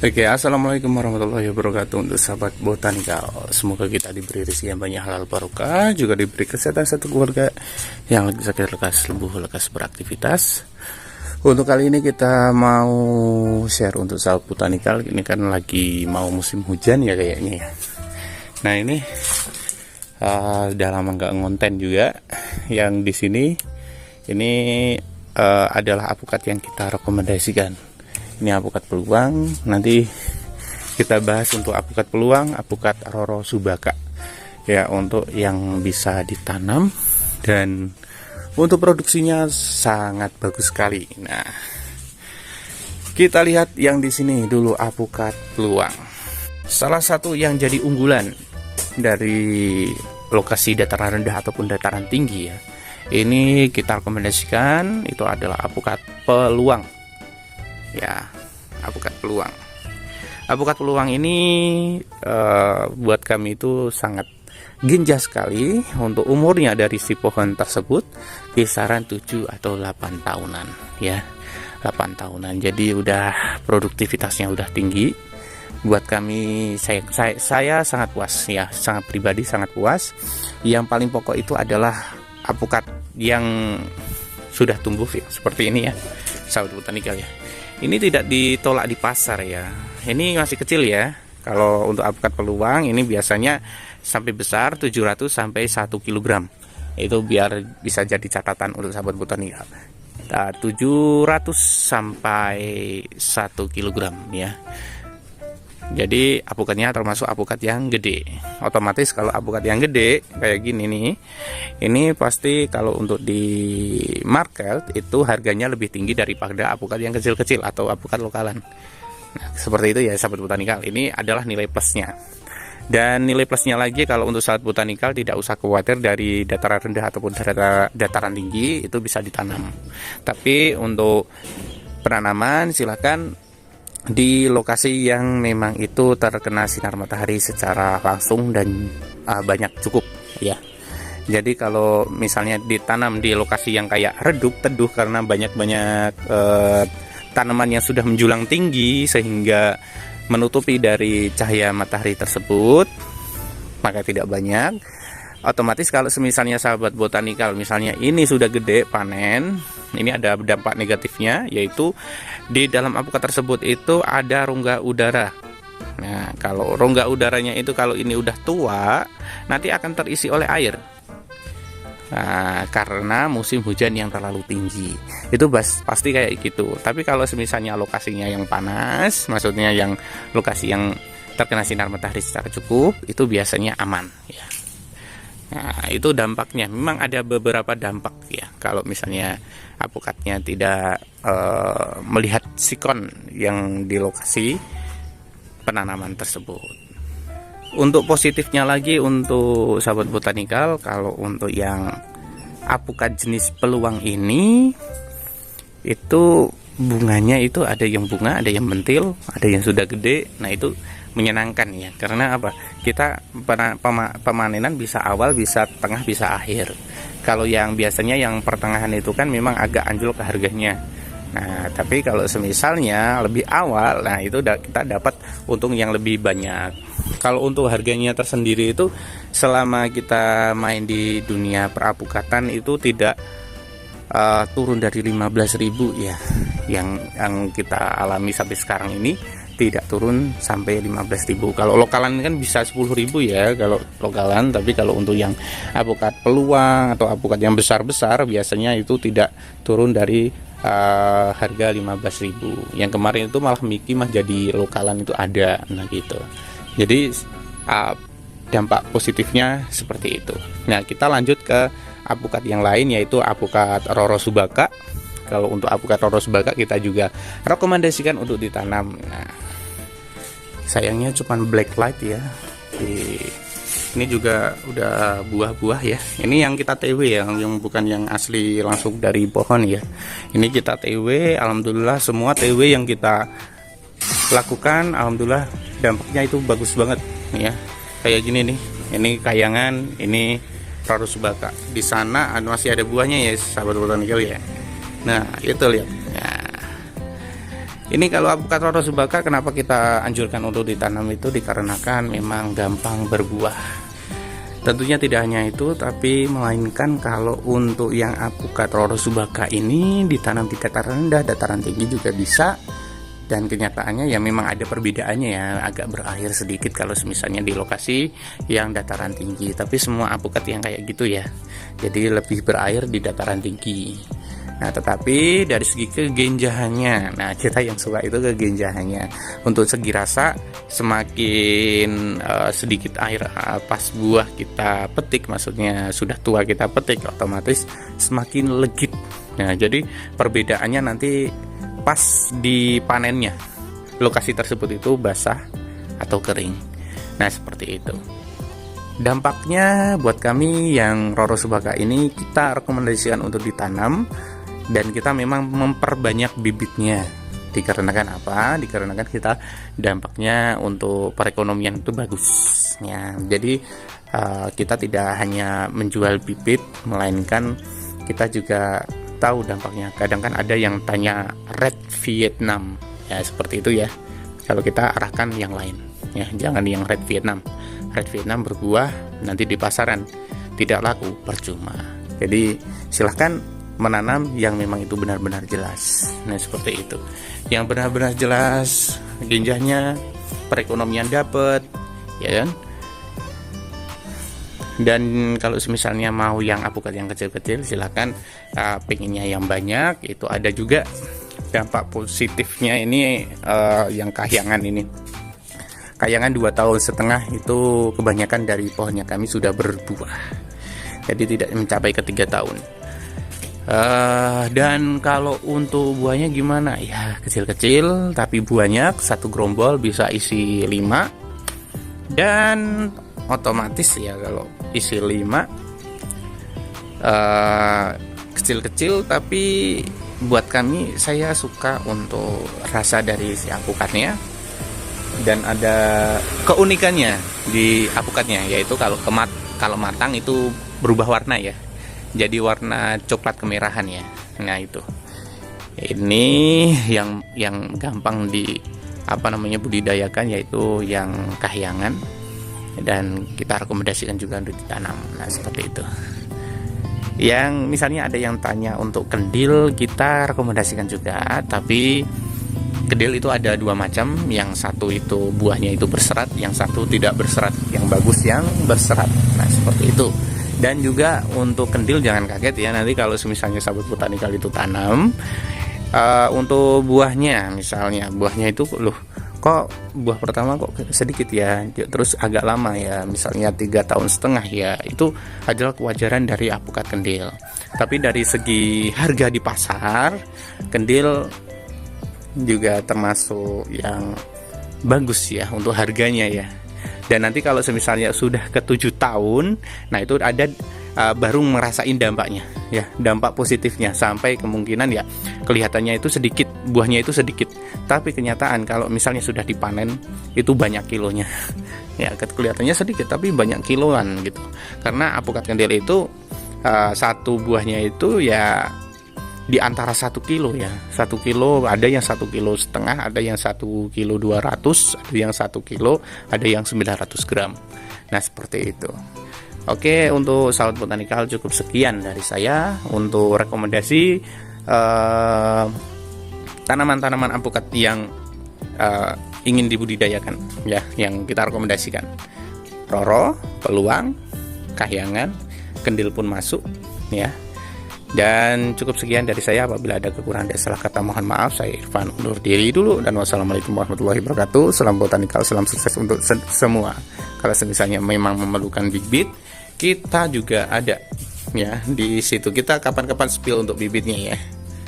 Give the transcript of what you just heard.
Oke, assalamualaikum warahmatullahi wabarakatuh untuk sahabat botanikal. Semoga kita diberi rezeki yang banyak, halal barokah, juga diberi kesehatan satu keluarga yang lebih sakit lekas sembuh, lekas beraktivitas. Untuk kali ini kita mau share untuk sahabat botanikal. Ini kan lagi mau musim hujan ya kayaknya ya. Nah ini udah lama nggak ngonten juga. Yang di sini ini adalah apukat yang kita rekomendasikan. Ini apukat peluang. Nanti kita bahas untuk apukat peluang, apukat Roro Subaka ya, untuk yang bisa ditanam dan untuk produksinya sangat bagus sekali. Nah, kita lihat yang di sini dulu, apukat peluang. Salah satu yang jadi unggulan dari lokasi dataran rendah ataupun dataran tinggi ya. Ini kita rekomendasikan itu adalah apukat peluang. Ya, apukat peluang. Apukat peluang ini buat kami itu sangat ginjal sekali. Untuk umurnya dari si pohon tersebut kisaran 7 atau 8 tahunan ya. 8 tahunan. Jadi udah produktivitasnya udah tinggi. Buat kami, saya sangat puas ya, sangat pribadi sangat puas. Yang paling pokok itu adalah apukat yang sudah tumbuh ya, seperti ini ya, sahabat botanikal ya. Ini tidak ditolak di pasar ya. Ini masih kecil ya. Kalau untuk apukat peluang ini biasanya sampai besar 700 sampai 1 kg. Itu biar bisa jadi catatan untuk sahabat botanikal. 700 sampai 1 kg ya. Jadi apukatnya termasuk apukat yang gede. Otomatis kalau apukat yang gede kayak gini nih, ini pasti kalau untuk di market itu harganya lebih tinggi daripada apukat yang kecil-kecil atau apukat lokalan. Nah, seperti itu ya sahabat botanikal. Ini adalah nilai plusnya. Dan nilai plusnya lagi, kalau untuk sahabat botanikal tidak usah khawatir dari dataran rendah ataupun dataran tinggi itu bisa ditanam. Tapi untuk penanaman silakan di lokasi yang memang itu terkena sinar matahari secara langsung dan banyak cukup ya. Jadi kalau misalnya ditanam di lokasi yang kayak redup teduh karena banyak tanaman yang sudah menjulang tinggi sehingga menutupi dari cahaya matahari tersebut, maka tidak banyak. Otomatis kalau misalnya sahabat botanikal misalnya ini sudah gede panen, ini ada dampak negatifnya, yaitu di dalam apukat tersebut itu ada rongga udara. Nah, kalau rongga udaranya itu kalau ini udah tua, nanti akan terisi oleh air. Nah, karena musim hujan yang terlalu tinggi. Itu pasti kayak gitu. Tapi kalau misalnya lokasinya yang panas, maksudnya yang lokasi yang terkena sinar matahari secara cukup, itu biasanya aman ya. Nah, itu dampaknya. Memang ada beberapa dampak ya. Kalau misalnya apukatnya tidak melihat sikon yang di lokasi penanaman tersebut. Untuk positifnya lagi untuk sahabat botanikal, kalau untuk yang apukat jenis peluang ini, itu bunganya itu ada yang bunga, ada yang bentil, ada yang sudah gede. Nah itu menyenangkan ya, karena apa, kita pemanenan bisa awal, bisa tengah, bisa akhir. Kalau yang biasanya yang pertengahan itu kan memang agak anjlok ke harganya. Nah tapi kalau semisalnya lebih awal, nah itu kita dapat untung yang lebih banyak. Kalau untuk harganya tersendiri itu selama kita main di dunia perapukatan itu tidak turun dari 15.000 ya, yang kita alami sampai sekarang ini tidak turun sampai 15.000. Kalau lokalan kan bisa 10.000 ya kalau lokalan, tapi kalau untuk yang apukat peluang atau apukat yang besar-besar biasanya itu tidak turun dari harga 15.000. Yang kemarin itu malah mah jadi lokalan itu ada. Nah gitu. Jadi dampak positifnya seperti itu. Nah kita lanjut ke apukat yang lain, yaitu apukat Roro Subaka. Kalau untuk apukat Roro Subaka kita juga rekomendasikan untuk ditanam. Nah, sayangnya cuma black light ya. Ini juga udah buah-buah ya. Ini yang kita TW ya, yang bukan yang asli langsung dari pohon ya. Ini kita TW, alhamdulillah semua TW yang kita lakukan, alhamdulillah dampaknya itu bagus banget ya. Kayak gini nih. Ini kayangan, ini Roro Subaka. Di sana masih ada buahnya ya, sahabat botanikal ya. Nah, itu lihat. Nah, Ini kalau apukat Roro Subaka kenapa kita anjurkan untuk ditanam itu dikarenakan memang gampang berbuah. Tentunya tidak hanya itu, tapi melainkan kalau untuk yang apukat Roro Subaka ini ditanam di dataran rendah, dataran tinggi juga bisa. Dan kenyataannya ya memang ada perbedaannya ya, agak berair sedikit kalau misalnya di lokasi yang dataran tinggi. Tapi semua apukat yang kayak gitu ya, jadi lebih berair di dataran tinggi. Nah, tetapi dari segi kegenjahannya, nah kita yang suka itu kegenjahannya. Untuk segi rasa, semakin sedikit air pas buah kita petik, maksudnya sudah tua kita petik, otomatis semakin legit. Nah, jadi perbedaannya nanti pas di panennya, lokasi tersebut itu basah atau kering. Nah, seperti itu. Dampaknya buat kami yang Roro Subaka ini, kita rekomendasikan untuk ditanam. Dan kita memang memperbanyak bibitnya. Dikarenakan apa? Dikarenakan kita dampaknya untuk perekonomian itu bagus ya. Jadi kita tidak hanya menjual bibit, melainkan kita juga tahu dampaknya. Kadang kan ada yang tanya Red Vietnam ya, seperti itu ya. Kalau kita arahkan yang lain ya, jangan yang Red Vietnam. Red Vietnam berbuah nanti di pasaran tidak laku, percuma. Jadi silahkan menanam yang memang itu benar-benar jelas. Nah, seperti itu. Yang benar-benar jelas, genjahnya, perekonomian dapat, ya kan? Dan kalau misalnya mau yang apukat yang kecil-kecil, silakan. Pengennya yang banyak, itu ada juga dampak positifnya ini. Yang kahyangan ini, kahyangan 2,5 tahun itu kebanyakan dari pohonnya kami sudah berbuah, jadi tidak mencapai ke 3 tahun. Dan kalau untuk buahnya gimana ya, kecil-kecil tapi banyak, satu gerombol bisa isi 5. Dan otomatis ya kalau isi 5 kecil-kecil, tapi buat kami, saya suka untuk rasa dari si apukatnya. Dan ada keunikannya di apukatnya, yaitu kalau matang itu berubah warna ya, jadi warna coklat kemerahan ya. Nah, itu ini yang gampang budidayakan, yaitu yang kahyangan, dan kita rekomendasikan juga untuk ditanam. Nah, seperti itu. Yang misalnya ada yang tanya untuk kendil, kita rekomendasikan juga, tapi kendil itu ada 2 macam. Yang satu itu buahnya itu berserat, yang satu tidak berserat. Yang bagus yang berserat. Nah, seperti itu. Dan juga untuk kendil jangan kaget ya, nanti kalau misalnya sahabat botanikal itu tanam, untuk buahnya, misalnya buahnya itu loh, kok buah pertama kok sedikit ya, terus agak lama ya, misalnya 3,5 tahun ya, itu adalah kewajaran dari apukat kendil. Tapi dari segi harga di pasar, kendil juga termasuk yang bagus ya untuk harganya ya. Dan nanti kalau misalnya sudah ke 7 tahun, nah itu ada baru ngerasain dampaknya ya, dampak positifnya, sampai kemungkinan ya kelihatannya itu sedikit, buahnya itu sedikit, tapi kenyataan kalau misalnya sudah dipanen itu banyak kilonya ya, kelihatannya sedikit tapi banyak kiloan gitu. Karena apukat kendil itu satu buahnya itu ya di antara 1 kilo ya, 1 kilo, ada yang 1,5 kilo, ada yang 1,2 kilo, ada yang 1 kilo, ada yang 900 gram. Nah, seperti itu. Oke, untuk sahabat botanikal cukup sekian dari saya untuk rekomendasi tanaman-tanaman apukat yang ingin dibudidayakan ya, yang kita rekomendasikan. Roro, peluang, kahyangan, kendil pun masuk ya. Dan cukup sekian dari saya. Apabila ada kekurangan dan salah kata, mohon maaf. Saya Irfan undur diri dulu, dan wassalamualaikum warahmatullahi wabarakatuh. Salam botanikal, salam sukses untuk semua. Kalau misalnya memang memerlukan bibit, kita juga ada ya di situ. Kita kapan-kapan spill untuk bibitnya ya.